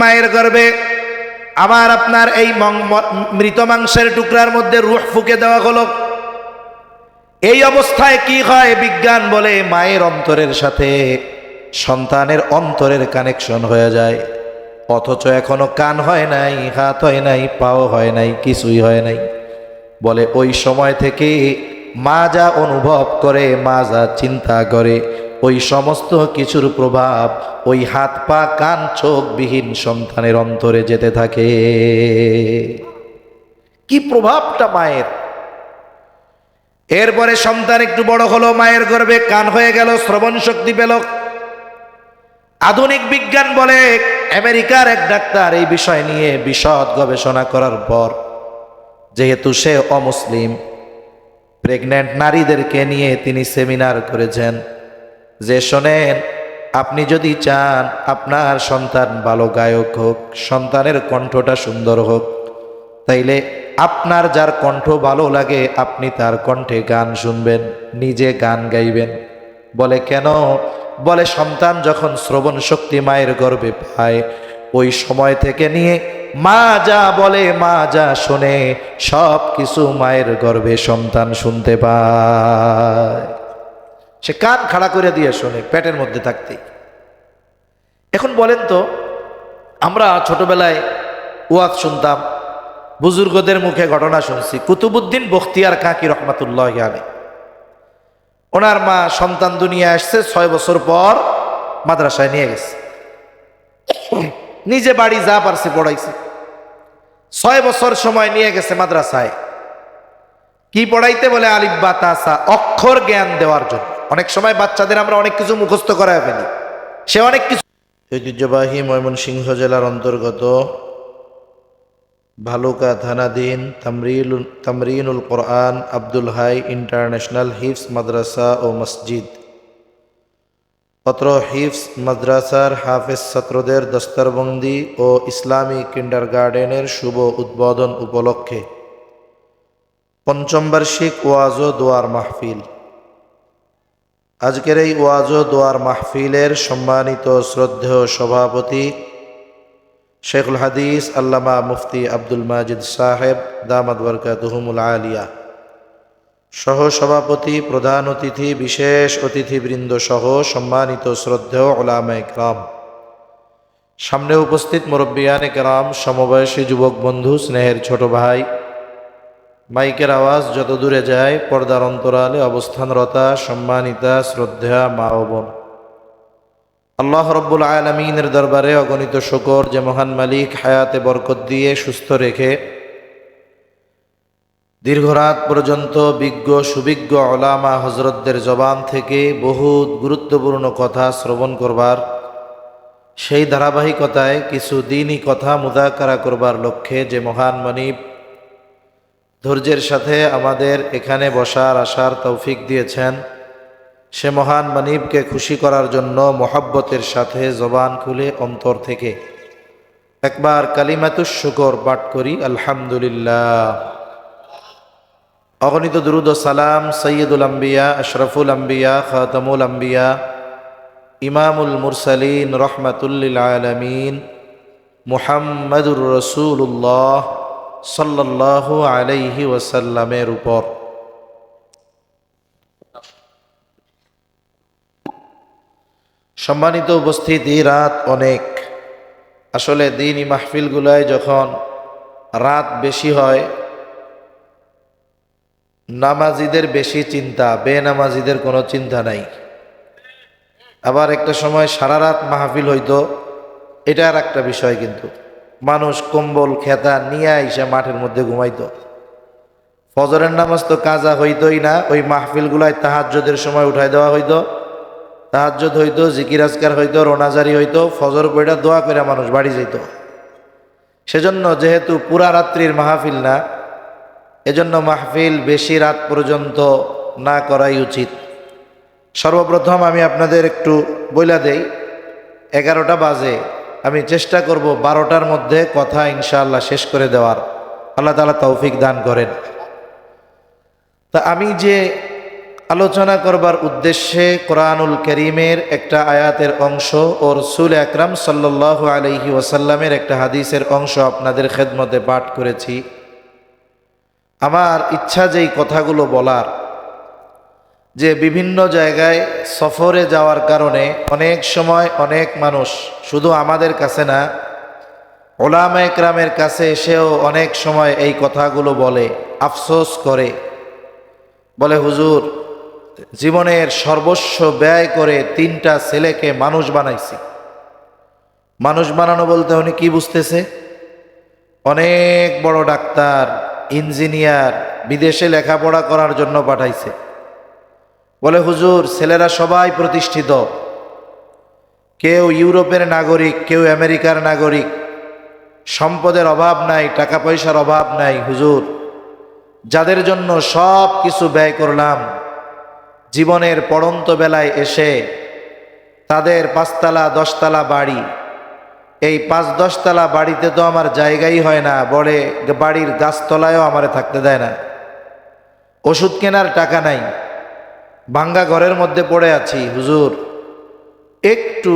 মায়ের গর্ভে আবার আপনার এই মৃত মাংসের টুকরার মধ্যে রূহ ফুঁকে দেওয়া হলো। এই অবস্থায় কি হয়? বিজ্ঞান বলে মায়ের অন্তরের সাথে সন্তানের অন্তরের কানেকশন হয়ে যায়, অথচ এখনো কান হয় নাই, হাত হয় নাই, পাও হয় নাই, কিছুই হয় নাই। বলে ওই সময় থেকে মা যা অনুভব করে, মা যা চিন্তা করে, ওই সমস্ত কিছুর প্রভাব ওই হাত পা কান চোখ বিহীন সন্তানের অন্তরে যেতে থাকে। কি প্রভাবটা মায়ের! এরপরে সন্তান একটু বড় হলো, মায়ের গর্ভে কান হয়ে গেল, শ্রবণ শক্তি পেল। আধুনিক বিজ্ঞান বলে, আমেরিকার এক ডাক্তার এই বিষয় নিয়ে বিশদ গবেষণা করার পর, যেহেতু সে অমুসলিম, প্রেগন্যান্ট নারীদেরকে নিয়ে তিনি সেমিনার করেছেন যে শোনেন, আপনি যদি চান আপনার সন্তান ভালো গায়ক হোক, সন্তানের কণ্ঠটা সুন্দর হোক, তাইলে আপনার যার কণ্ঠ ভালো লাগে আপনি তার কণ্ঠে গান শুনবেন, নিজে গান গাইবেন। বলে কেন? বলে সন্তান যখন শ্রবণ শক্তি মায়ের গর্ভে পায়, ওই সময় থেকে নিয়ে মা যা বলে, মা যা শোনে, সব কিছু মায়ের গর্ভে সন্তান শুনতে পায়। সে কান খাড়া করে দিয়ে শোনে পেটের মধ্যে থাকতেই। এখন বলেন তো, আমরা ছোটবেলায় ওয়াজ শুনতাম, বুজুর্গদের মুখে ঘটনা শুনছি। কুতুবউদ্দিন বখতিয়ার কাকি রহমাতুল্লাহ আলাইহি, ওনার মা সন্তান দুনিয়া আসছে 6 বছর পর মাদ্রাসায় নিয়ে গেছে, নিজে বাড়ি যা পারছে পড়াইছে। 6 বছর সময় নিয়ে গেছে মাদ্রাসায়। কি পড়াইতে? বলে আলিফ বা তাসা, অক্ষর জ্ঞান দেওয়ার জন্য। অনেক সময় বাচ্চাদের আমরা অনেক কিছু মুখস্থ করায় ফেলি, সে অনেক কিছু। ঐতিহ্যবাহী ময়মনসিংহ জেলার অন্তর্গত ভালুকা থানাধীন তামরিনুল কোরআন আব্দুল হাই ইন্টারন্যাশনাল হিফজ মাদ্রাসা ও মসজিদ, অত্র হিফজ মাদ্রাসার হাফেজ ছাত্রদের দস্তরবন্দি ও ইসলামী কিন্ডারগার্টেনের শুভ উদ্বোধন উপলক্ষে 5ম বার্ষিক ওয়াজ ও দোয়ার মাহফিল। আজকের এই ওয়াজ ও দোয়ার মাহফিলের সম্মানিত শ্রদ্ধেয় সভাপতি শেখুল হাদিস আল্লামা মুফতি আব্দুল মাজিদ সাহেব দামাত বরকাতুহুমুল আলিয়া, সহ সভাপতি, প্রধান অতিথি, বিশেষ অতিথিবৃন্দ সহ সম্মানিত শ্রদ্ধেয় উলামায়ে কেরাম, সামনে উপস্থিত মুরব্বিয়ানে কেরাম, সমবয়সী যুবক বন্ধু, স্নেহের ছোট ভাই, মাইকের আওয়াজ যত দূরে যায়, পর্দার অন্তরালে অবস্থানরতা সম্মানিতা শ্রদ্ধা মা ও বোন, আল্লাহ রব্বুল আলামিনের দরবারে অগণিত শুকর যে মহান মালিক হায়াতে বরকত দিয়ে সুস্থ রেখে দীর্ঘরাত পর্যন্ত বিজ্ঞ সুবিজ্ঞ উলামা হজরতদের জবান থেকে বহুত গুরুত্বপূর্ণ কথা শ্রবণ করবার, সেই ধারাবাহিকতায় কিছু দ্বীনি কথা মুযাকারা করবার লক্ষ্যে যে মহান মনিব ধৈর্যের সাথে আমাদের এখানে বসার আসার তৌফিক দিয়েছেন, সে মহান মনিবকে খুশি করার জন্য মোহাব্বতের সাথে জবান খুলে অন্তর থেকে একবার কালিমাতুশ শুকর পাঠ করি, আলহামদুলিল্লাহ। অগণিত দুরুদ ও সালাম সৈয়দুল আম্বিয়া, আশরাফুল আম্বিয়া, খাতামুল আম্বিয়া, ইমামুল মুরসালিন, রহমাতুল লিল আলামিন, মুহাম্মাদুর রাসূলুল্লাহ সাল্লাল্লাহু আলাইহি ওয়াসাল্লামের উপর। সম্মানিত উপস্থিতি, রাত অনেক। আসলে দ্বীনি মাহফিলগুলায় যখন রাত বেশি হয়, নামাজিদের বেশি চিন্তা, বেনামাজিদের কোনো চিন্তা নাই। আবার একটা সময় সারা রাত মাহফিল হইতো, এটা আর একটা বিষয়। কিন্তু মানুষ কম্বল খেতা নিয়ে আইসা মাঠের মধ্যে ঘুমাইতো। ফজরের নামাজ তো কাজা হইতোই না, ওই মাহফিলগুলায় তাহাজ্জুদের সময় উঠাই দেওয়া হইতো, তাহাজ্জুদ হইতো, জিকির আজকার হইতো, রোনাজারি হইতো, ফজর পড়া দোয়া করে মানুষ বাড়ি যাইত। সেজন্য যেহেতু পুরা রাত্রির মাহফিল না, এজন্য মাহফিল বেশি রাত পর্যন্ত না করাই উচিত। সর্বপ্রথম আমি আপনাদের একটু বইলা দেই, 11টা বাজে, আমি চেষ্টা করব 12টার মধ্যে কথা ইনশাআল্লাহ শেষ করে দেওয়ার। আল্লাহ তাআলা তৌফিক দান করেন। তা আমি যে আলোচনা করবার উদ্দেশ্যে কোরআনুল কারীমের একটা আয়াতের অংশ ও রাসূল আকরাম সাল্লাল্লাহু আলাইহি ওয়াসাল্লামের একটা হাদিসের অংশ আপনাদের খেদমতে পাঠ করেছি। আমার ইচ্ছা যেই কথাগুলো বলার, যে বিভিন্ন জায়গায় সফরে যাওয়ার কারণে অনেক সময় অনেক মানুষ, শুধু আমাদের কাছে না, ওলামা একরামের কাছে এসেও অনেক সময় এই কথাগুলো বলে, আফসোস করে, বলে হুজুর জীবনের সর্বস্ব ব্যয় করে 3টা ছেলেকে মানুষ বানাইছি। মানুষ বানানো বলতে উনি কি বুঝতেছে? অনেক বড় ডাক্তার, ইঞ্জিনিয়ার, বিদেশে লেখাপড়া করার জন্য পাঠাইছে। বলে হুজুর ছেলেরা সবাই প্রতিষ্ঠিত, কেউ ইউরোপের নাগরিক, কেউ আমেরিকার নাগরিক, সম্পদের অভাব নাই, টাকা পয়সার অভাব নাই। হুজুর যাদের জন্য সব কিছু ব্যয় করলাম, জীবনের পড়ন্ত বেলায় এসে তাদের 5তলা 10তলা বাড়ি, এই 5-10 তলা বাড়িতে তো আমার জায়গাই হয় না, বলে বাড়ির গাছতলায়ও আমারে থাকতে দেয় না। ওষুধ কেনার টাকা নাই, ভাঙ্গা ঘরের মধ্যে পড়ে আছি। হুজুর একটু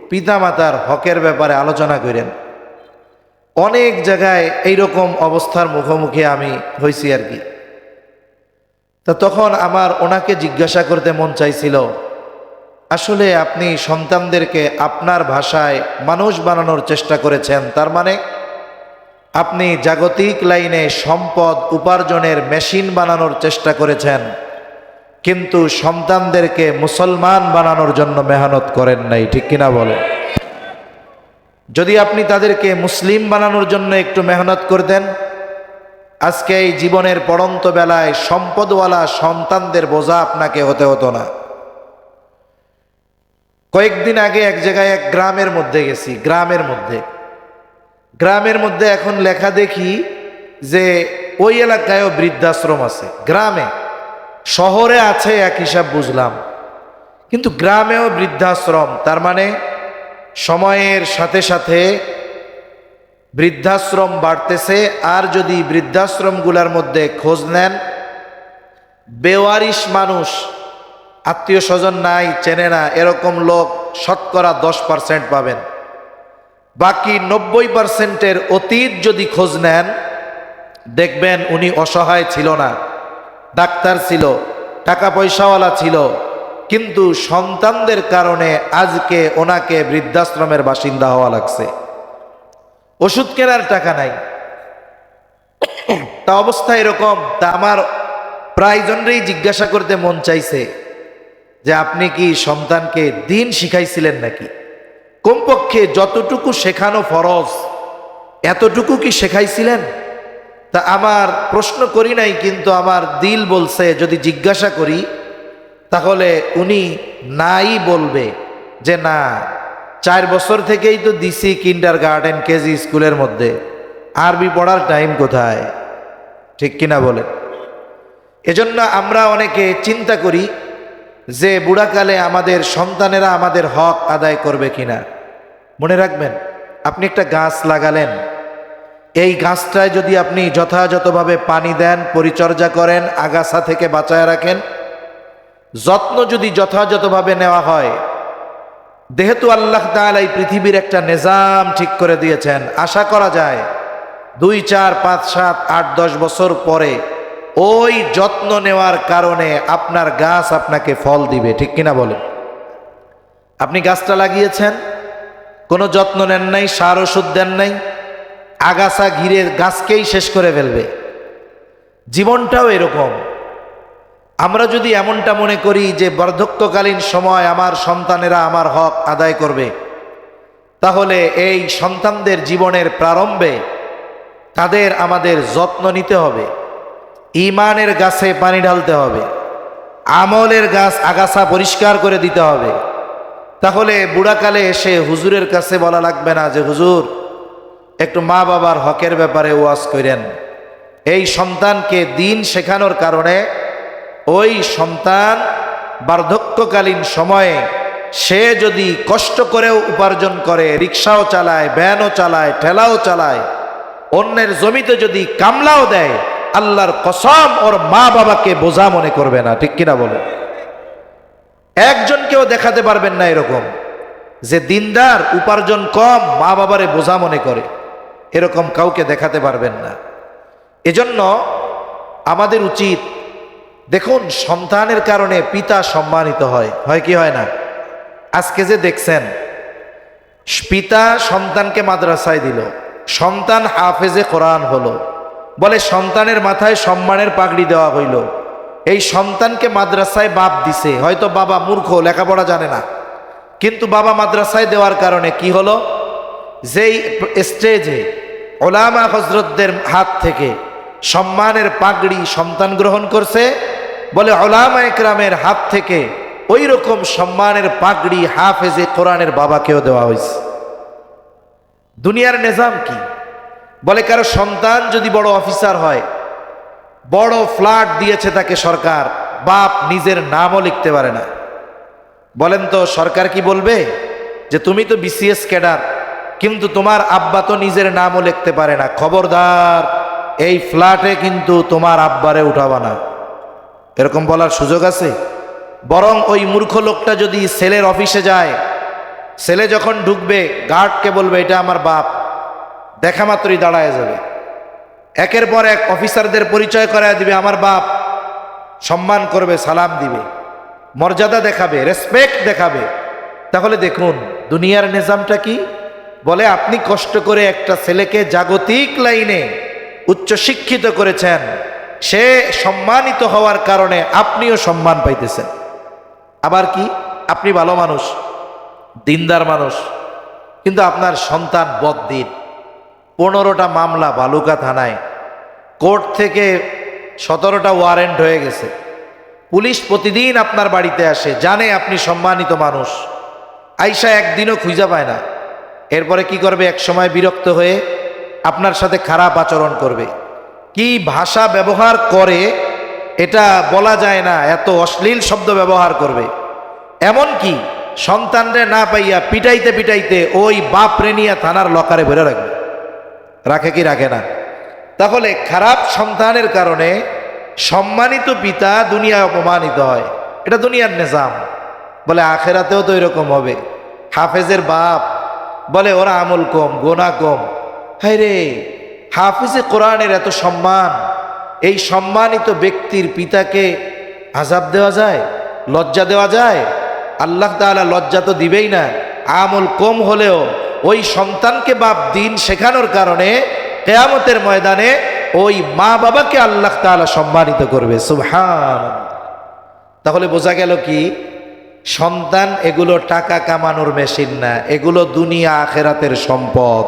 পিতামাতার হকের ব্যাপারে আলোচনা করেন। অনেক জায়গায় এইরকম অবস্থার মুখোমুখি আমি হয়েছি আর কি। তা তখন আমার ওনাকে জিজ্ঞাসা করতে মন চাইছিল, আসলে আপনি সন্তানদেরকে আপনার ভাষায় মানুষ বানানোর চেষ্টা করেছেন, তার মানে আপনি জাগতিক লাইনে সম্পদ উপার্জনের মেশিন বানানোর চেষ্টা করেছেন, কিন্তু সন্তানদেরকে মুসলমান বানানোর জন্য মেহনত করেন নাই, ঠিক কিনা বলে? যদি আপনি তাদেরকে মুসলিম বানানোর জন্য একটু মেহনত করতেন, আজকে এই জীবনের পড়ন্ত বেলায় সম্পদওয়ালা সন্তানদের বোঝা আপনাকে হতে হতো না। কয়েকদিন আগে এক জায়গায় এক গ্রামের মধ্যে গেছি, গ্রামের মধ্যে এখন লেখা দেখি যে ওই এলাকায়ও বৃদ্ধাশ্রম আছে। গ্রামে, শহরে আছে এক হিসাব বুঝলাম, কিন্তু গ্রামেও বৃদ্ধাশ্রম। তার মানে সময়ের সাথে সাথে বৃদ্ধাশ্রম বাড়তেছে। আর যদি বৃদ্ধাশ্রমগুলোর মধ্যে খোঁজ নেন, বেওয়ারিশ মানুষ, আত্মীয় স্বজন নাই, চেনে না, এরকম লোক শতকরা 10% পাবেন। বাকি 90%-এর অতীত যদি খোঁজ নেন, দেখবেন উনি অসহায় ছিল না, ডাক্তার ছিল, টাকা পয়সাওয়ালা ছিল, কিন্তু সন্তানদের কারণে আজকে ওনাকে বৃদ্ধাশ্রমের বাসিন্দা হওয়া লাগছে। ওষুধ কেনার টাকা নাই, তা অবস্থা এরকম। তা আমার প্রায় জনরেই জিজ্ঞাসা করতে মন চাইছে যে আপনি কি সন্তানকে দিন শিখাইছিলেন নাকি? কমপক্ষে যতটুকু শেখানো ফরজ এতটুকু কি শেখাইছিলেন? তা আমার প্রশ্ন করি নাই, কিন্তু আমার দিল বলছে যদি জিজ্ঞাসা করি তাহলে উনি নাই বলবে যে না, 4 বছর থেকেই তো দিছি কিন্ডারগার্টেন, কেজি স্কুলের মধ্যে, আরবি পড়ার টাইম কোথায়? ঠিক কিনা বলে? এজন্য আমরা অনেকে চিন্তা করি যে বুড়াকালে আমাদের সন্তানেরা আমাদের হক আদায় করবে কিনা। মনে রাখবেন, আপনি একটা গাছ লাগালেন, এই গাছটায় যদি আপনি যথাযথভাবে পানি দেন, পরিচর্যা করেন, আগাছা থেকে বাঁচায় রাখেন, যত্ন যদি যথাযথভাবে নেওয়া হয়, যেহেতু আল্লাহ তাআলা এই পৃথিবীর একটা নিজাম ঠিক করে দিয়েছেন, আশা করা যায় 2, 4, 5, 7, 8, 10 বছর পরে ওই যত্ন নেওয়ার কারণে আপনার গাছ আপনাকে ফল দিবে। ঠিক কিনা বলেন? আপনি গাছটা লাগিয়েছেন, কোনো যত্ন নেন নাই, সার ওষুধ দেন নাই, আগাছা ঘিরে গাছকেই শেষ করে ফেলবে। জীবনটাও এরকম। আমরা যদি এমনটা মনে করি যে বার্ধক্যকালীন সময় আমার সন্তানেরা আমার হক আদায় করবে, তাহলে এই সন্তানদের জীবনের প্রারম্ভে তাদের আমাদের যত্ন নিতে হবে, ঈমানের গাছে পানি ঢালতে হবে, আমলের গাছ আগাছা পরিষ্কার করে দিতে হবে। তাহলে বুড়াকালে এসে হুজুরের কাছে বলা লাগবে না যে হুজুর একটু মা বাবার হকের ব্যাপারে ওয়াজ করেন। এই সন্তানকে দিন শেখানোর কারণে ওই সন্তান বার্ধক্যকালীন সময়ে সে যদি কষ্ট করেও উপার্জন করে, রিক্সাও চালায়, ভ্যানও চালায়, ঠেলাও চালায়, অন্যের জমিতে যদি কামলাও দেয়, আল্লাহর কসম ওর মা বাবাকে বোঝা মনে করবে না, ঠিক কিনা বলে? একজনকেও দেখাতে পারবেন না এরকম যে দিনদার, উপার্জন কম, মা বাবারে বোঝা মনে করে, এরকম কাউকে দেখাতে পারবেন না। এজন্য আমাদের উচিত, দেখুন সন্তানের কারণে পিতা সম্মানিত হয়, হয় কি হয় না? আজকে যে দেখছেন পিতা সন্তানকে মাদ্রাসায় দিল, সন্তান হাফেজে কোরআন হলো, বলে সন্তানের মাথায় সম্মানের পাগড়ি দেওয়া হইল। এই সন্তানকে মাদ্রাসায় বাপ দিছে, হয়তো বাবা মূর্খ, লেখাপড়া জানে না, কিন্তু বাবা মাদ্রাসায় দেওয়ার কারণে কি হলো? যেই স্টেজে ওলামা হজরতদের হাত থেকে সম্মানের পাগড়ি সন্তান গ্রহণ করছে, বলে ওলামা একরামের হাত থেকে ওই রকম সম্মানের পাগড়ি হাফেজে কোরআনের বাবাকেও দেওয়া হয়েছে। দুনিয়ার নিজাম কি? বলে কারো সন্তান যদি বড় অফিসার হয়, বড় ফ্ল্যাট দিয়েছে তাকে সরকার, বাপ নিজের নামও লিখতে পারে না। বলেন তো সরকার কি বলবে যে তুমি তো বিসিএস ক্যাডার, কিন্তু তোমার আব্বা তো নিজের নামও লিখতে পারে না, খবরদার এই ফ্ল্যাটে কিন্তু তোমার আব্বারে উঠাবা না, এরকম বলার সুযোগ আছে? বরং ওই মূর্খ লোকটা যদি ছেলের অফিসে যায়, ছেলে যখন ঢুকবে গার্ডকে বলবে এটা আমার বাপ, দেখা মাত্রই দাঁড়ায় যাবে, একের পর এক অফিসারদের পরিচয় করায় দিবে আমার বাপ, সম্মান করবে, সালাম দিবে, মর্যাদা দেখাবে, রেসপেক্ট দেখাবে। তাহলে দেখুন দুনিয়ার নিজামটা কি? বলে আপনি কষ্ট করে একটা ছেলেকে জাগতিক লাইনে উচ্চশিক্ষিত করেছেন, সে সম্মানিত হওয়ার কারণে আপনিও সম্মান পাইতেছেন। আবার কি আপনি ভালো মানুষ, দিনদার মানুষ, কিন্তু আপনার সন্তান বদদিন, 15টা মামলা বালুকা থানায়, কোর্ট থেকে 17টা ওয়ারেন্ট হয়ে গেছে, পুলিশ প্রতিদিন আপনার বাড়িতে আসে, জানে আপনি সম্মানিত মানুষ, আইসা একদিনও খুঁজা পায় না। এরপরে কি করবে? এক সময় বিরক্ত হয়ে আপনার সাথে খারাপ আচরণ করবে। কি ভাষা ব্যবহার করে এটা বলা যায় না, এত অশ্লীল শব্দ ব্যবহার করবে। এমন কি সন্তানরে না পাইয়া পিটাইতে পিটাইতে ওই বাপরে নিয়ে থানার লকারে ভরে রাখবে। রাখে কি রাখে না? তাহলে খারাপ সন্তানের কারণে সম্মানিত পিতা দুনিয়ায় অপমানিত হয়, এটা দুনিয়ার নিজাম। বলে আখেরাতেও তো এরকম হবে। হাফেজের বাপ বলে ওরা আমল কম, গোনা কম। হায় রে, হাফেজে কোরআনের এত সম্মান, এই সম্মানিত ব্যক্তির পিতাকে আযাব দেওয়া যায়, লজ্জা দেওয়া যায়? আল্লাহ তাআলা লজ্জা তো দিবেই না। আমল কম হলেও ওই সন্তানকে বাপ দিন শেখানোর কারণে কিয়ামতের ময়দানে ওই মা বাবাকে আল্লাহ তাআলা সম্মানিত করবে। সুবহান। তাহলে বোঝা গেল কি, সন্তান এগুলো টাকা কামানোর মেশিন না, এগুলো দুনিয়া আখেরাতের সম্পদ।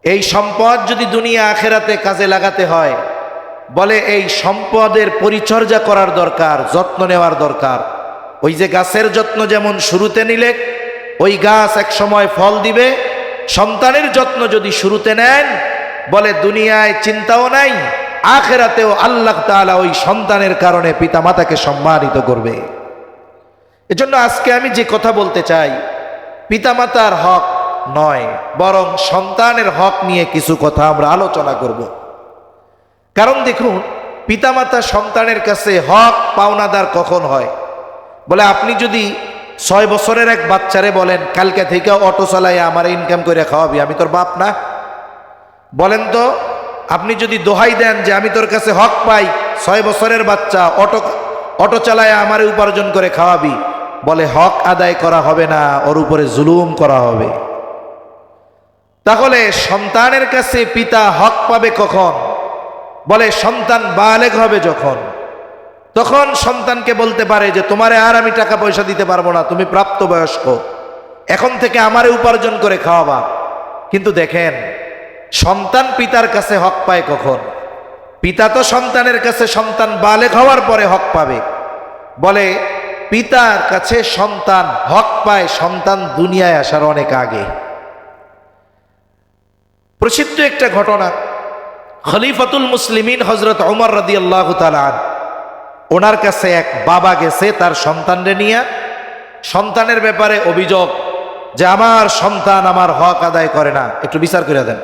এই সম্পদ যদি দুনিয়া আখেরাতে কাজে লাগাতে হয়, বলে এই সম্পদের পরিচর্যা করার দরকার, যত্ন নেওয়ার দরকার। ওই যে গাছের যত্ন যেমন শুরুতে নিলে ওই গাছ এক সময় ফল দিবে, সন্তানের যত্ন যদি শুরুতে নেন, বলে দুনিয়ায় চিন্তাও নাই, আখেরাতেও আল্লাহ তাআলা ওই সন্তানের কারণে পিতা মাতাকে সম্মানিত করবে। এজন্য আজকে আমি যে কথা বলতে চাই, পিতামাতার হক নয়, বরং সন্তানের হক নিয়ে কিছু কথা আমরা আলোচনা করব। কারণ দেখুন, পিতামাতা সন্তানের কাছে হক পাওনাদার কখন হয়? বলে আপনি যদি 6 বছরের এক বাচ্চারে বলেন কালকে থেকে অটো চালাই আমার ইনকাম করে খাওয়াবি, আমি তোর বাপ না? বলেন তো, আপনি যদি দোহাই দেন যে আমি তোর কাছে হক পাই, 6 বছরের বাচ্চা অটো চালায় আমারে উপার্জন করে খাওয়াবি, বলে হক আদায় করা হবে না, ওর উপরে জুলুম করা হবে। তাহলে সন্তানের কাছে পিতা হক পাবে কখন? বলে সন্তান বালেগ হবে যখন, তখন সন্তানকে বলতে পারে যে তোমারে আর আমি টাকা পয়সা দিতে পারবো না, তুমি প্রাপ্তবয়স্ক, এখন থেকে আমারে উপার্জন করে খাওয়াবা। কিন্তু দেখেন, সন্তান পিতার কাছে হক পায় কখন? পিতা তো সন্তানের কাছে সন্তান বালেগ হওয়ার পরে হক পাবে। বলে পিতার কাছে সন্তান হক পায় সন্তান দুনিয়ায় আসার অনেক আগে। প্রসিদ্ধ একটা ঘটনা, খলিফাতুল মুসলিমিন হযরত ওমর রাদিয়াল্লাহু তাআলা আনহু, ওনার কাছে এক বাবা গেছে তার সন্তানরে নিয়ে, সন্তানের ব্যাপারে অভিযোগ যে আমার সন্তান আমার হক আদায় করে না, একটু বিচার করে দেন।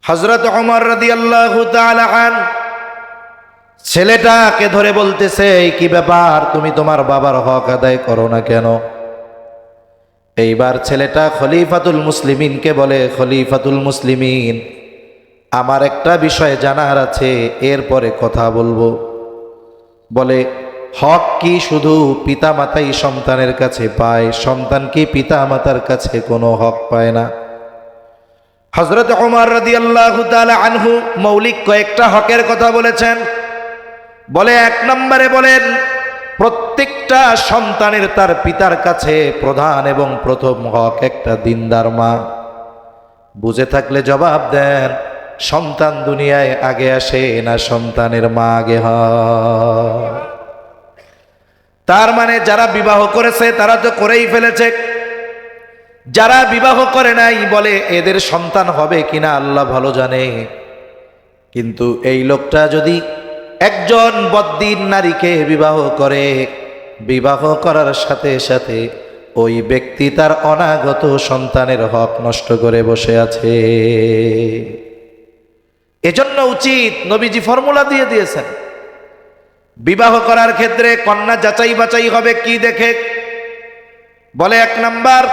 হযরত ওমর রাদিয়াল্লাহু তাআলা আনহু ছেলেটাকে ধরে বলতেছে, এই কি ব্যাপার, তুমি তোমার বাবার হক আদায় করো না কেন? এইবার ছেলেটা খলিফাতুল মুসলিমিনকে বলে, খলিফাতুল মুসলিমিন, আমার একটা বিষয় জানার আছে, এরপরে কথা বলবো। বলে, হক কি শুধু পিতামাতাই সন্তানের কাছে পায়? সন্তান কি পিতামাতার কাছে কোনো হক পায় না? হযরত ওমর রাদিয়াল্লাহু তাআলা আনহু মৌলিক কয়েকটা হকের কথা বলেছেন। বলে, এক নম্বরে বলেন, প্রত্যেকটা সন্তানের তার পিতার কাছে প্রধান এবং প্রথম হক একটা দিনদার মা। বুঝে থাকলে জবাব দেন, সন্তান দুনিয়ায় আগে আসে না সন্তানের মা আগে হয়? তার মানে যারা বিবাহ করেছে তারা তো করেই ফেলেছে, যারা বিবাহ করে নাই বলে এদের সন্তান হবে কিনা আল্লাহ ভালো জানে। কিন্তু এই লোকটা যদি একজন বদ্দিন নারীকে বিবাহ করে, বিবাহ করার সাথে সাথে ওই ব্যক্তি তার অনাগত সন্তানের হক নষ্ট করে বসে আছে। এজন্য উচিত, নবীজি ফর্মুলা দিয়ে দিয়েছেন, বিবাহ করার ক্ষেত্রে কন্যা যাচাই বাছাই হবে কি দেখে? বলে, এক নাম্বার,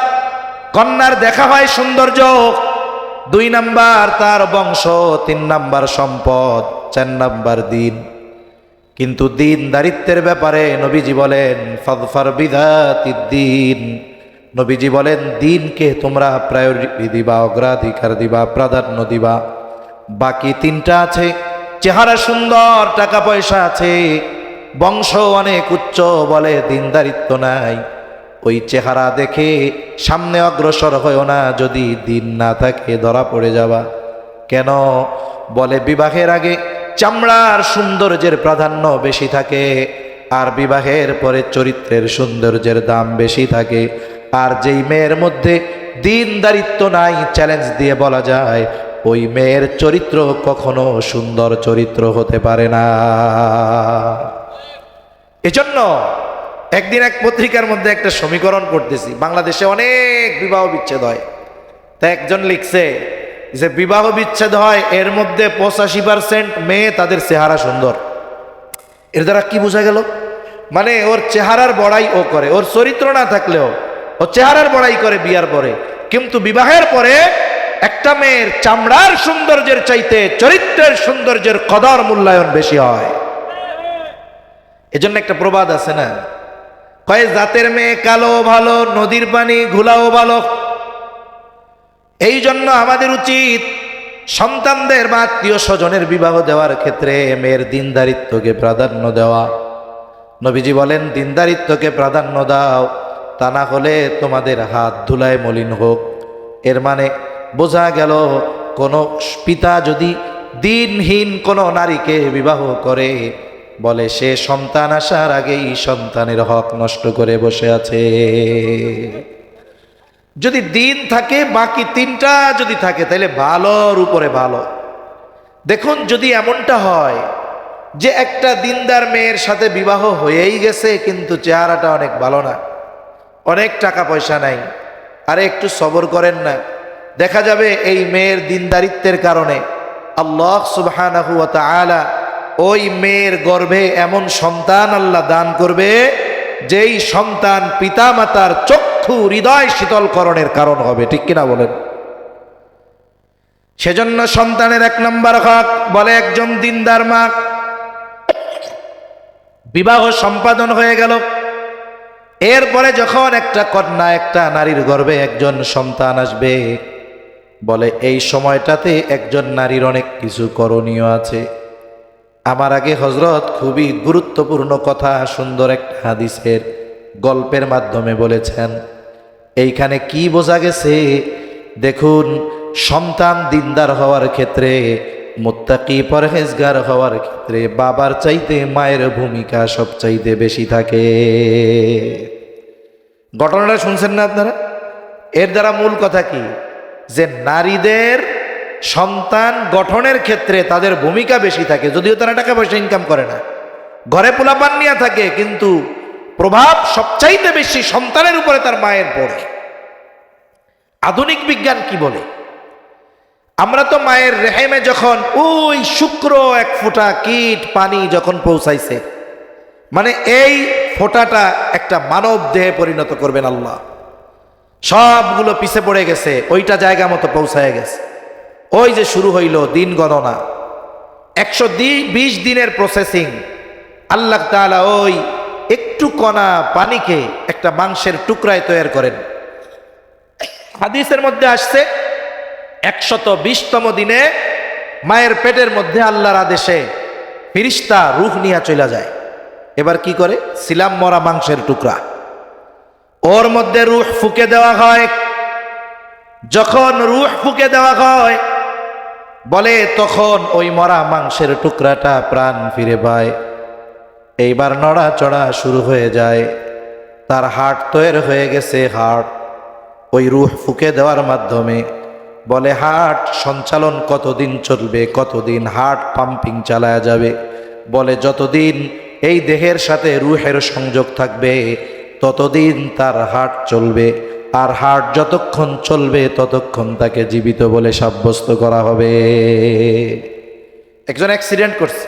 কন্যার দেখা হয় সৌন্দর্য, 2 নাম্বার তার বংশ, 3 নাম্বার সম্পদ, 4 নাম্বার দিন। কিন্তু দিন দারিত্বের ব্যাপারে নবীজি বলেন, ফাযফার বিযাতিদ দ্বীন। নবীজি বলেন, দিনকে তোমরা প্রায়োরিটি দিবা, অগ্রাধিকার দিবা, প্রাধান্য দিবা। বাকি 3টা আছে, চেহারা সুন্দর, টাকা পয়সা আছে, বংশ অনেক উচ্চ, বলে দিনদারিত্ব নাই, ওই চেহারা দেখে সামনে অগ্রসর হয়েও না, যদি দিন না থাকে ধরা পড়ে যাবা। কেন? বলে, বিবাহের আগে চামড়ার সৌন্দর্যের প্রাধান্য বেশি থাকে, আর বিবাহের পরে চরিত্রের সৌন্দর্যের দাম বেশি থাকে। আর যেই মেয়ের মধ্যে দিনদারিত্ব নাই, চ্যালেঞ্জ দিয়ে বলা যায়, ওই মেয়ের চরিত্র কখনো সুন্দর চরিত্র হতে পারে না। এজন্য একদিন এক পত্রিকার মধ্যে একটা সমীকরণ পড়তেছি, বাংলাদেশে অনেক বিবাহ বিচ্ছেদ হয়। তা একজন লিখছে যে বিবাহ বিচ্ছেদ হয়, এর মধ্যে 85% মেয়ে তাদের চেহারা সুন্দর। এর দ্বারা কি বোঝা গেল? মানে ওর চেহারার বড়াই ও করে, ওর চরিত্র না থাকলেও ও চেহারার বড়াই করে বিয়ার পরে, কিন্তু বিবাহের পরে একটা মেয়ের চামড়ার সৌন্দর্যের চাইতে চরিত্রের সৌন্দর্যের কদর মূল্যায়ন বেশি হয়। এজন্য একটা প্রবাদ আছে না, কয় জাতের মেয়ে কালো ভালো, নদীর পানি ঘোলাও ভালো। এই জন্য আমাদের উচিত সন্তানদের বা আত্মীয় স্বজনের বিবাহ দেওয়ার ক্ষেত্রে মেয়ের দিনদারিত্বকে প্রাধান্য দেওয়া। নবীজি বলেন, দিনদারিত্বকে প্রাধান্য দাও, তা না হলে তোমাদের হাত ধুলায় মলিন হোক। এর মানে বোঝা গেল, কোনো পিতা যদি দিনহীন কোনো নারীকে বিবাহ করে, বলে সে সন্তান আসার আগেই সন্তানের হক নষ্ট করে বসে আছে। যদি দিন থাকে, বাকি 3টা যদি থাকে, তাহলে ভালোর উপরে ভালো। দেখুন, যদি এমনটা হয় যে একটা দিনদার মেয়ের সাথে বিবাহ হয়েই গেছে, কিন্তু চেহারাটা অনেক ভালো না, অনেক টাকা পয়সা নাই, আরে একটু সবর করেন না, দেখা যাবে এই মেয়ের দিনদারিত্বের কারণে আল্লাহ সুবহানাহু ওয়া তাআলা ওই মেয়ের গর্ভে এমন সন্তান আল্লাহ দান করবে, যেই সন্তান পিতা মাতার চক্ষু হৃদয় শীতলকরণের কারণ হবে। ঠিক কিনা বলেন? সেজন্য সন্তানের 1 নম্বর হক, বলে একজন দিনদার মা। বিবাহ সম্পাদন হয়ে গেল, এরপরে যখন একটা কন্যা, একটা নারীর গর্ভে একজন সন্তান আসবে, বলে এই সময়টাতে একজন নারীর অনেক কিছু করণীয় আছে। আমার আগে হযরত খুবই গুরুত্বপূর্ণ কথা সুন্দর একটা হাদিসের গল্পের মাধ্যমে বলেছেন। এইখানে কি বোঝা গেছে দেখুন, সন্তান দিনদার হওয়ার ক্ষেত্রে, মুত্তাকি পরহেজগার হওয়ার ক্ষেত্রে বাবার চাইতে মায়ের ভূমিকা সবচাইতে বেশি থাকে। ঘটনাটা শুনছেন না আপনারা? এর দ্বারা মূল কথা কি, যে নারীদের সন্তান গঠনের ক্ষেত্রে তাদের ভূমিকা বেশি থাকে, যদিও তারা টাকা পয়সা ইনকাম করে না, ঘরে পোলাপান নিয়ে থাকে, কিন্তু প্রভাব সবচাইতে বেশি সন্তানের উপরে তার মায়ের পড়ে। আধুনিক বিজ্ঞান কি বলে? আমরা তো মায়ের রেহেমে যখন ওই শুক্র এক ফোঁটা কীট পানি যখন পৌঁছাইছে, মানে এই ফোঁটাটা একটা মানব দেহে পরিণত করবেন আল্লাহ, সবগুলো পিছে পড়ে গেছে, ওইটা জায়গা মতো পৌঁছায় গেছে। ওই যে শুরু হইল দিন গণনা, 120 দিনের প্রসেসিং। আল্লাহ তাআলা ওই একটু কণা পানিকে একটা মাংসের টুকরায় তৈরি করেন। হাদিসের মধ্যে আসছে 120তম দিনে মায়ের পেটের মধ্যে আল্লাহর আদেশে ফিরিস্তা রূহ নিয়ে চলে যায়। এবার কি করে? সিলাম মরা মাংসের টুকরা, ওর মধ্যে রূহ ফুঁকে দেওয়া হয়। যখন রূহ ফুঁকে দেওয়া হয় বলে তখন ওই মরা মাংসের টুকরাটা প্রাণ ফিরে পায়। এইবার নড়াচড়া শুরু হয়ে যায়, তার হার্ট তৈরি হয়ে গেছে। হার্ট ওই রূহ ফুঁকে দেওয়ার মাধ্যমে বলে হার্ট সঞ্চালন কতদিন চলবে, কতদিন হার্ট পাম্পিং চালায়া যাবে? বলে যতদিন এই দেহের সাথে রূহের সংযোগ থাকবে ততদিন তার হার্ট চলবে, আর হার্ট যতক্ষণ চলবে ততক্ষণ তাকে জীবিত বলে সাব্যস্ত করা হবে। একজন অ্যাক্সিডেন্ট করছে,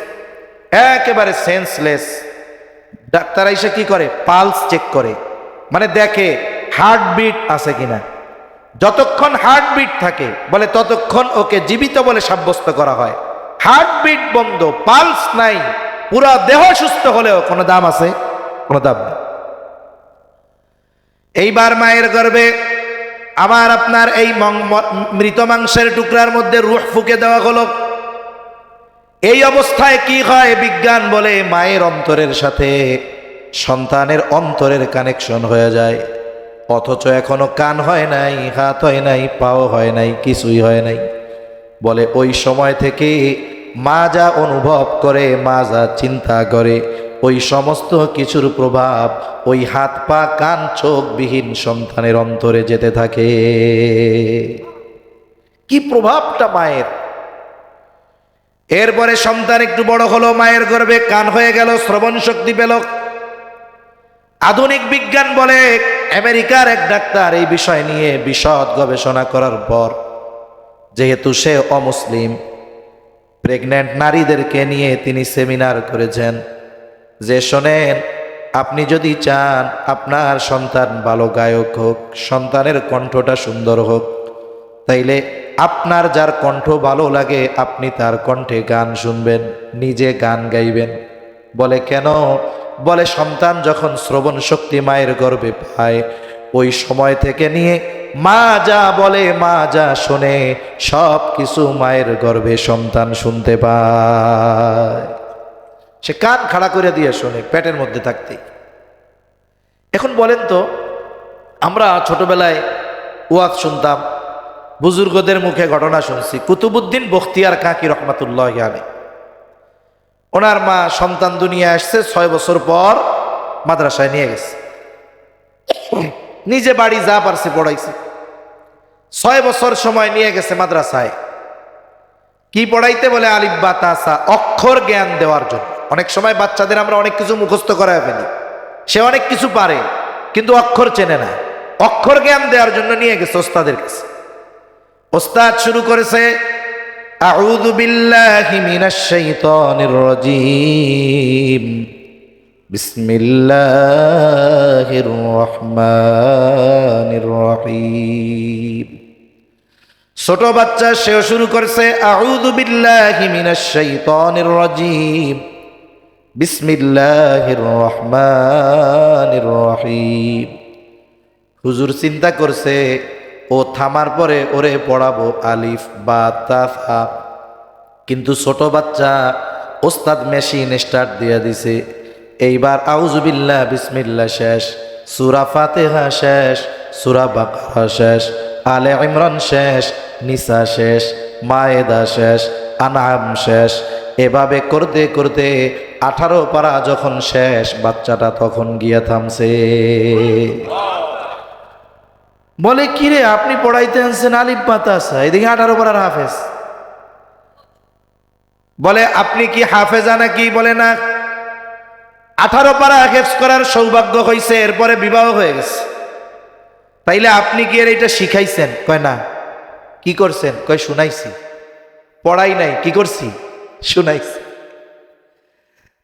একেবারে সেন্সলেস। ডাক্তার এসে কি করে? পালস চেক করে, মানে দেখে হার্টবিট আছে কিনা। যতক্ষণ হার্টবিট থাকে বলে ততক্ষণ ওকে জীবিত বলে সাব্যস্ত করা হয়। হার্টবিট বন্ধ, পালস নাই, পুরা দেহ সুস্থ হলেও কোনো দাম আছে? কোনো দাম নেই। এইবার মায়ের গর্ভে আবার আপনার এই মৃত মাংসের টুকরার মধ্যে রূহ ফুঁকে দেওয়া হলো। এই অবস্থায় কি হয়? বিজ্ঞান বলে মায়ের অন্তরের সাথে সন্তানের অন্তরের কানেকশন হয়ে যায়, অথচ এখনো কান হয় নাই, হাত হয় নাই, পাও হয় নাই, কিছুই হয় নাই। বলে ওই সময় থেকে মা যা অনুভব করে, মা যা চিন্তা করে, ওই সমস্ত কিছুর প্রভাব ওই হাত পা কান চোখ বিহীন সন্তানের অন্তরে যেতে থাকে। কি প্রভাবটা মায়ের! এরপরে সন্তান একটু বড় হলো, মায়ের গর্ভে কান হয়ে গেল, শ্রবণ শক্তি পেল। আধুনিক বিজ্ঞান বলে, আমেরিকার এক ডাক্তার এই বিষয় নিয়ে বিশদ গবেষণা করার পর, যেহেতু সে অমুসলিম, প্রেগন্যান্ট নারীদেরকে নিয়ে তিনি সেমিনার করেছেন যে শোনেন, আপনি যদি চান আপনার সন্তান ভালো গায়ক হোক, সন্তানের কণ্ঠটা সুন্দর হোক, তাইলে আপনার যার কণ্ঠ ভালো লাগে আপনি তার কণ্ঠে গান শুনবেন, নিজে গান গাইবেন। বলে কেন? বলে সন্তান যখন শ্রবণ শক্তি মায়ের গর্ভে পায়, ওই সময় থেকে নিয়ে মা যা বলে, মা যা শোনে, সব কিছু মায়ের গর্ভে সন্তান শুনতে পায়। সে কান খাড়া করে দিয়ে শোনে পেটের মধ্যে থাকতেই। এখন বলেন তো, আমরা ছোটবেলায় ওয়াজ শুনতাম, বুজুর্গদের মুখে ঘটনা শুনছি। কুতুবউদ্দিন বখতিয়ার কাকি রহমাতুল্লাহি আলাইহি, ওনার মা সন্তান দুনিয়া আসছে 6 বছর পর মাদ্রাসায় নিয়ে গেছে, নিজে বাড়ি যা পারছে পড়াইছে। 6 বছর সময় নিয়ে গেছে মাদ্রাসায়। কি পড়াইতে? বলে আলিফ বা তাসা, অক্ষর জ্ঞান দেওয়ার জন্য। অনেক সময় বাচ্চাদের আমরা অনেক কিছু মুখস্থ করায় ফেলি, সে অনেক কিছু পারে কিন্তু অক্ষর চেনে না, অক্ষর জ্ঞান দেওয়ার জন্য নিয়ে গেছে ওস্তাদের কাছে। ওস্তাদ শুরু করেছে, আউযু বিল্লাহি মিনাশ শাইতানির রাজীম, বিসমিল্লাহির রহমানির রহিম। ছোট বাচ্চা, সেও শুরু করছে, আউযু বিল্লাহি মিনাশ শাইতানির রাজীম, বিসমিল্লাহির রহমানির রহিম। হুজুর চিন্তা করছে ও থামার পরে ওরে পড়াবো আলিফ বা তা থা, কিন্তু ছোট বাচ্চা, ওস্তাদ মেশিন স্টার্ট দিয়ে দিছে। এইবার আউযুবিল্লাহ বিসমিল্লাহ শেষ, সূরা ফাতিহা শেষ, সূরা বাকারা শেষ, আলে ইমরান শেষ, নিসা শেষ, মায়েদা শেষ, আনআম শেষ। এভাবে করতে করতে 18 পারা যখন শেষ, বাচ্চাটা তখন গিয়া থামছে। বলে কিরে, আপনি পড়াইতে আনছেন আলিফ বা তাসা, এদিকে 18 পারার হাফেজ। বলে আপনি কি হাফেজা নাকি? বলে না, 18 পারা হেফজ করার সৌভাগ্য হয়েছে, এরপরে বিবাহ হয়ে গেছে, তাইলে আপনি কি এর এটা শিখাইছেন? কয় না। কি করছেন? কয় শুনাইছি। পড়াই নাই, কি করছি? শুনাইছি।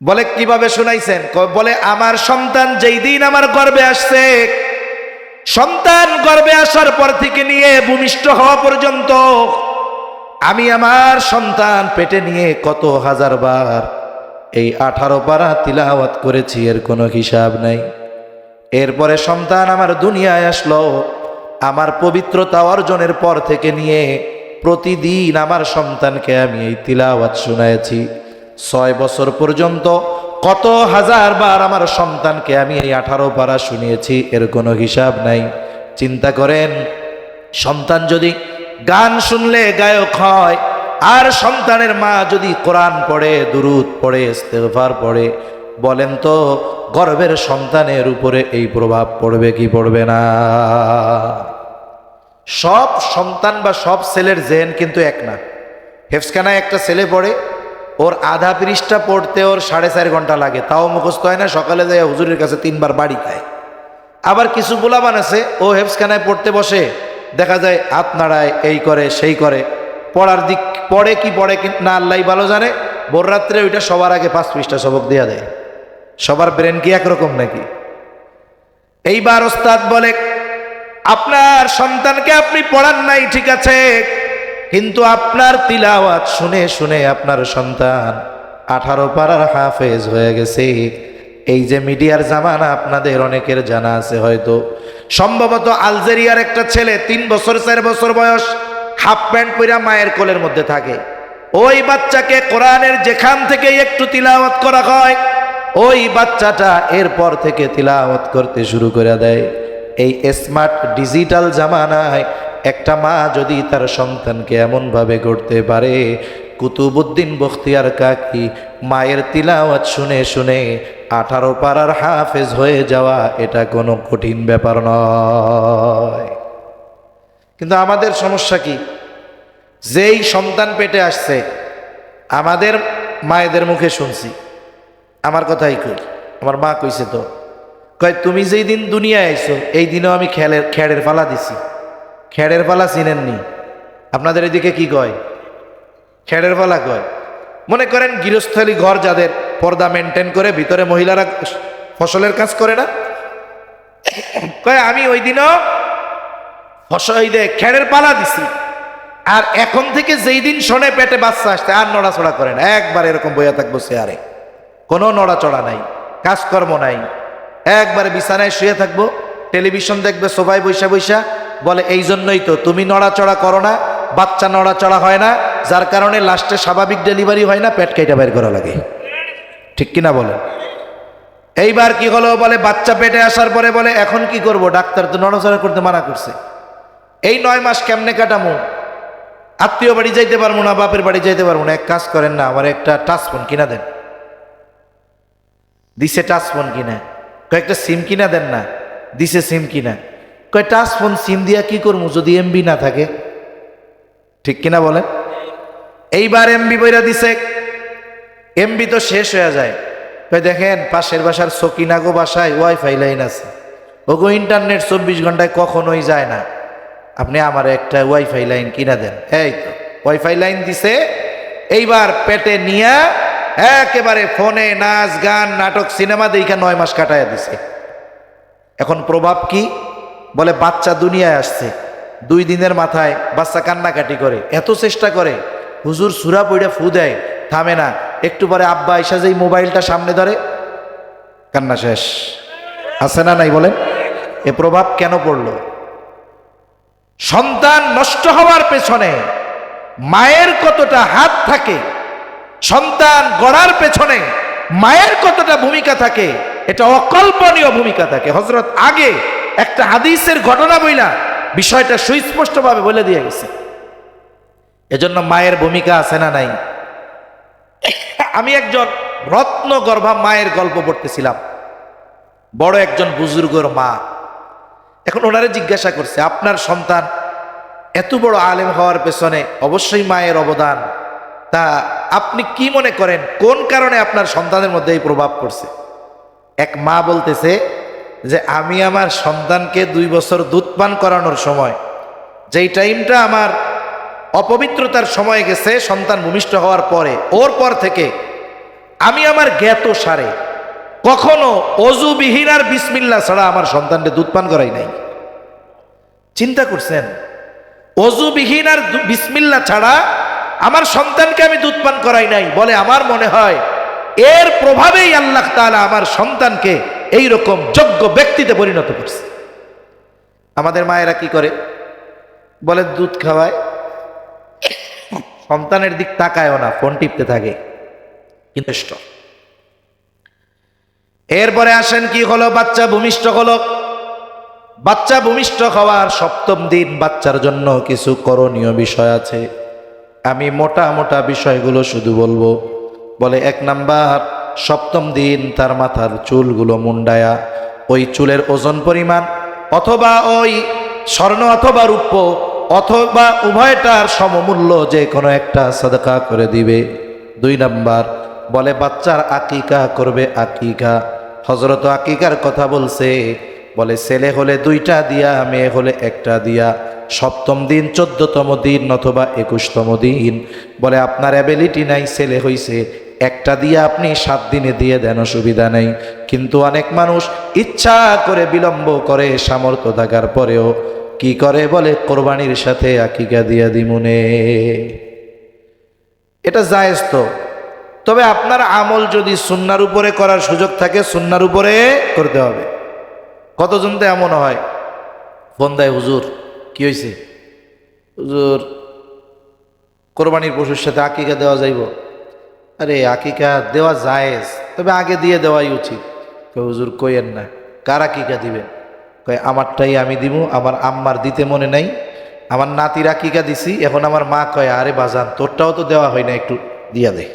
বলে কিভাবে শুনাইছেন? বলে আমার সন্তান যেই দিন আমার গর্ভে আসছে, সন্তান গর্ভে আসার পর থেকে নিয়ে ভূমিষ্ঠ হওয়া পর্যন্ত আমি আমার সন্তান পেটে নিয়ে কত হাজার বার এই 18 পারা তিলাওয়াত করেছি, এর কোনো হিসাব নাই। এরপরে সন্তান আমার দুনিয়ায় আসলো, আমার পবিত্রতা অর্জনের পর থেকে নিয়ে প্রতিদিন আমার সন্তানকে আমি এই তিলাওয়াত শুনাইছি। 6 বছর পর্যন্ত কত হাজার বার আমার সন্তানকে আমি এই 18 পারা শুনিয়েছি, এর কোনো হিসাব নাই। চিন্তা করেন, সন্তান যদি গান শুনলে গায়ক হয়, আর সন্তানের মা যদি কোরআন পড়ে, দুরূদ পড়ে, ইস্তেগফার পড়ে, বলেন তো গর্ভের সন্তানের উপরে এই প্রভাব পড়বে কি পড়বে না? সব সন্তান বা সব ছেলের জেন কিন্তু এক না। হেফসখানায় একটা ছেলে পড়ে, ওর আধা পৃষ্ঠা পড়তে ওর 4.5 ঘন্টা লাগে, তাও মুখস্থ হয় না। সকালে যায় হুজুরের কাছে 3 বার বাড়ি খায়। আবার কিছু পোলাপান আছে, ও হেফসখানায় পড়তে বসে, দেখা যায় হাত নাড়ায়, এই করে সেই করে, পড়ার দিক পড়ে কি পড়ে না আল্লাহ ভালো জানে। ভোর রাত্রে ওইটা সবার আগে 5 পৃষ্ঠা সবক দেয়া দেয়। সবার ব্রেন কি একরকম নাকি? এইবার ওস্তাদ বলে, আপনার সন্তানকে আপনি পড়ান নাই ঠিক আছে, কিন্তু আপনার তিলাওয়াত শুনে শুনে আপনার সন্তান 18 পারার হাফেজ হয়ে গেছে। এই যে মিডিয়ার জামানা আপনাদের অনেকের জানা আছে হয়তো, সম্ভবত আলজেরিয়ার একটা ছেলে 3 বছর 4 বছর বয়স, হাফ প্যান্ট পরে মায়ের কোলের মধ্যে থাকে। ওই বাচ্চাকে কোরআনের যেখান থেকে একটু তিলাওয়াত করা হয়, ওই বাচ্চাটা এরপর থেকে তিলাওয়াত করতে শুরু করে দেয়। এই স্মার্ট ডিজিটাল জামানায় একটা মা যদি তার সন্তানকে এমনভাবে গড়তে পারে, কুতুবউদ্দিন বখতিয়ার কাকি মায়ের তিলাওয়াত শুনে শুনে 18 পারার হাফেজ হয়ে যাওয়া এটা কোনো কঠিন ব্যাপার নয়। কিন্তু আমাদের সমস্যা কি? যেই সন্তান পেটে আসছে, আমাদের মায়েদের মুখে শুনছি, আমার কথাই কই, আমার মা কইছে তো, কয় তুমি যেই দিন দুনিয়ায় আইছো এই দিনেও আমি খেড়ের পালা দিছি। খেড়ের পালা চিনেননি? আপনাদের এদিকে কি কয়? খেড়ের পালা কয়। মনে করেন গৃহস্থলী ঘর যাদের, পর্দা মেনটেন করে, ভিতরে মহিলারা ফসলের কাজ করে না, কয় আমি ওই দিনও ফসলে খেড়ের পালা দিছি। আর এখন থেকে যেই দিন শোনে পেটে বাচ্চা আসতে, আর নড়াচড়া করে না, একবার এরকম বইয়া থাকবো চেয়ারে, কোনো নড়াচড়া নাই, কাজকর্ম নাই, একবারে বিছানায় শুয়ে থাকবো, টেলিভিশন দেখবে সোফায় বৈশা বৈশা। বলে এই জন্যই তো তুমি নড়াচড়া করো না, বাচ্চা নড়াচড়া হয় না, যার কারণে লাস্টে স্বাভাবিক ডেলিভারি হয় না, পেট কেটে বের করা লাগে। ঠিক কিনা বলে? এইবার কি হলো? বলে বাচ্চা পেটে আসার পরে বলে এখন কি করব, ডাক্তার তো নড়াচড়া করতে মানা করছে, এই 9 মাস কেমনে কাটামো? আত্মীয় বাড়ি যাইতে পারবো না, বাপের বাড়ি যাইতে পারবো না। এক কাজ করেন না, আমার একটা টাচ ফোন কিনা দেন। দিছে টাচ ফোন কিনা। কয়েকটা সিম কিনা দেন না। দিছে সিম কিনা। কয় টাচ ফোন সিম দিয়া কি করবো যদি এমবি না থাকে? ঠিক কিনা বলেন? এইবার এমবি বইরা দিছে, এমবি তো শেষ হয়ে যায়। কয় দেখেন পাশের বাসার সকিনাগো বাসায় ওয়াইফাই লাইন আছে, ওগো ইন্টারনেট 24 ঘন্টায় কখনোই যায় না, আপনি আমার একটা ওয়াইফাই লাইন কিনা দেন। এই তো ওয়াইফাই লাইন দিছে। এইবার পেটে নিয়া একেবারে ফোনে নাচ গান নাটক সিনেমা দেখা 9 মাস কাটাইয়া দিছে। এখন প্রভাব কি? বলে বাচ্চা দুনিয়ায় আসছে, 2 দিনের মাথায় বাচ্চা কান্নাকাটি করে, এত চেষ্টা করে, হুজুর সূরা পড়ে ফু দেয়, থামে না। একটু পরে আব্বা আইসা যেই মোবাইলটা সামনে ধরে, কান্না শেষ। আছে না নাই বলেন? এ প্রভাব কেন পড়লো? সন্তান নষ্ট হওয়ার পেছনে মায়ের কতটা হাত থাকে, সন্তান গড়ার পেছনে মায়ের কতটা ভূমিকা থাকে, এটা অকল্পনীয় ভূমিকা থাকে। হযরত আগে একটা হাদিসের ঘটনা বইলা বিষয়টা সুস্পষ্টভাবে বলে দিয়ে গেছে। এজন্য মায়ের ভূমিকা আছে না নাই? আমি একজন রত্নগর্ভা মায়ের গল্প পড়তেছিলাম, বড় একজন বুজুর্গর মা। এখন ওনারে জিজ্ঞাসা করছে, আপনার সন্তান এত বড় আলেম হওয়ার পেছনে অবশ্যই মায়ের অবদান, তা আপনি কি মনে করেন কোন কারণে আপনার সন্তানের মধ্যে এই প্রভাব পড়ছে? এক মা বলতেছে যে আমি আমার সন্তানকে 2 বছর দুধ পান করানোর সময়, যেই টাইমটা আমার অপবিত্রতার সময় গেছে সন্তান ভূমিষ্ঠ হওয়ার পরে, ওর পর থেকে আমি আমার জ্ঞাত সারে কখনো অজুবিহীন আর বিসমিল্লাহ ছাড়া আমার সন্তানকে দুধ পান করাই নাই। চিন্তা করছেন? অজুবিহীন আর বিসমিল্লাহ ছাড়া আমার সন্তানকে আমি দুধ পান করাই নাই। বলে আমার মনে হয় এর প্রভাবেই আল্লাহ তাআলা আমার সন্তানকে এইরকম যোগ্য ব্যক্তিতে পরিণত করছে। আমাদের মায়েরা কি করে? বলে দুধ খাওয়ায়, সন্তানের দিক তাকায়ও না, ফোন টিপতে থাকে। কিন্তু এরপরে আসেন কি হলো? বাচ্চা ভূমিষ্ঠ হলো। বাচ্চা ভূমিষ্ঠ হওয়ার 7ম দিন বাচ্চার জন্য কিছু করণীয় বিষয় আছে। আমি মোটা মোটা বিষয়গুলো শুধু বলবো। বলে 1 নাম্বার, 7ম দিন তার মাথার চুলগুলো মুন্ডায়া ওই চুলের ওজন পরিমাণ অথবা ওই স্বর্ণ অথবা রূপ্য অথবা উভয়টার সমমূল্য যে কোনো একটা সাদকা করে দিবে। 2 নাম্বার, বলে বাচ্চার আকিকা করবে। আকিকা হযরত আকিকার কথা বলছে। বলে ছেলে হলে 2টা দিয়া, মেয়ে হলে 1টা দিয়া। 7ম দিন, 14তম দিন অথবা 21তম দিন। বলে আপনার অ্যাবিলিটি নাই, ছেলে হইছে, 1টা দিয়া আপনি 7 দিনে দিয়ে দেন, অসুবিধা নেই। কিন্তু অনেক মানুষ ইচ্ছা করে বিলম্ব করে, সামর্থ্য থাকার পরেও কি করে? বলে কোরবানির সাথে আকিকা দিয়া দিমুনে। এটা জায়েজ তো, তবে আপনার আমল যদি সুন্নাহর উপরে করার সুযোগ থাকে সুন্নাহর উপরে করতে হবে। কতজন তো এমন হয় ফোন দেয়, হুজুর কি হয়েছে? হুজুর কোরবানির পশুর সাথে আকিকা দেওয়া যাইব? আরে আকিকা দেওয়া জায়েজ, তবে আগে দিয়ে দেওয়াই উচিত। হুজুর কইেন না, কার আকিকা দিবেন? কয় আমারটাই আমি দিব, আমার আম্মার দিতে মনে নাই, আমার নাতির আকিকা দিছি। এখন আমার মা কয় আরে বাজান তোরটাও তো দেওয়া হয় না, একটু দিয়া দে।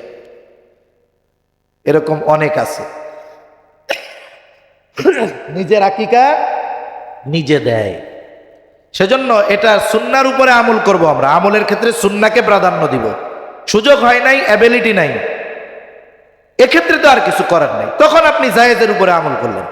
এরকম অনেক আছে, নিজের আকিকা নিজে দেয়। সেজন্য এটা সুন্নাহর উপরে আমল করব আমরা। আমলের ক্ষেত্রে সুন্নাহকে প্রাধান্য দিব। সুযোগ হয় নাই, অ্যাবিলিটি নাই, এক্ষেত্রে তো আর কিছু করার নাই, তখন আপনি জায়েজের উপরে আমল করলেন।